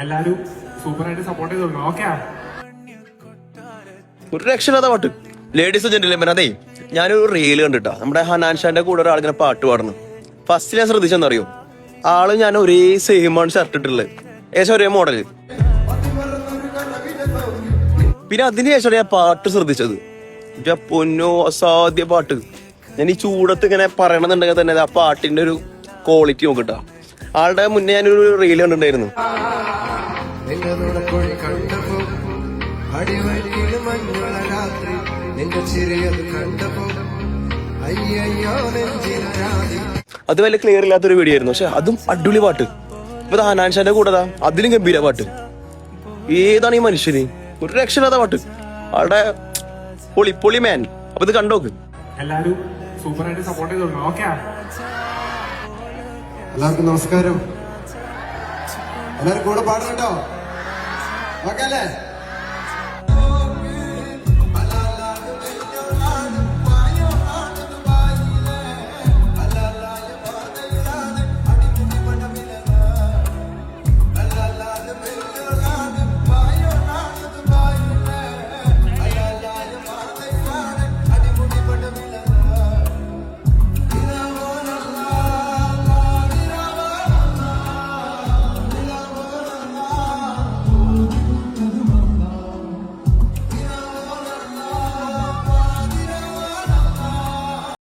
എല്ലാരും സൂപ്പറായിട്ട് സപ്പോർട്ട് ചെയ്ത് കൊടുക്കണം. ഓക്കെ, ഒരു രക്ഷയില്ലാത്ത പാട്ട്. ലേഡീസ് ജെന്റിൽമെൻ, അതെ ഞാനൊരു റീല് കണ്ടിട്ടാ, നമ്മുടെ ഹനാൻഷാന്റെ കൂടെ ഒരാളിങ്ങനെ പാട്ട് പാടുന്നു. ഫസ്റ്റ് ഞാൻ ശ്രദ്ധിച്ചെന്നറിയോ, ആള് ഞാൻ ഒരേ സെയിമാണ് ഷർട്ട് ഇട്ടുള്ളത്, ഏകദേശം ഒരേ മോഡല്. പിന്നെ അതിനുശേഷം ഞാൻ പാട്ട് ശ്രദ്ധിച്ചത്, പൊന്നോ അസാധ്യ പാട്ട്. ഞാൻ ഈ ചൂടത്ത് ഇങ്ങനെ പറയണമെന്നുണ്ടെങ്കിൽ തന്നെ ആ പാട്ടിന്റെ ഒരു ക്വാളിറ്റി നോക്കിട്ടാ. ആളുടെ മുന്നേ ഞാനൊരു റീല് കണ്ടിട്ടുണ്ടായിരുന്നു. അത് വലിയ ക്ലിയർ ഇല്ലാത്തൊരു വീഡിയോ ആയിരുന്നു, പക്ഷെ അതും അടിപൊളി പാട്ട്. ഇപ്പൊ ഹനാൻഷാന്റെ കൂടെ അതിലും ഗംഭീര പാട്ട്. ഏതാണ് ഈ മനുഷ്യന്? ഒരു രക്ഷയില്ലാത്ത പാട്ട്. ആളുടെ പൊളി മാൻ. അപ്പൊ ഇത് കണ്ടോക്ക്. എല്ലാരും സൂപ്പറായിട്ട് സപ്പോർട്ട് ചെയ്ത് കൊടുക്കണം. ഓക്കെ, എല്ലാവർക്കും നമസ്കാരം. എല്ലാവരും കൂടെ പാടണം കേട്ടോ. ഓക്കെ അല്ലേ?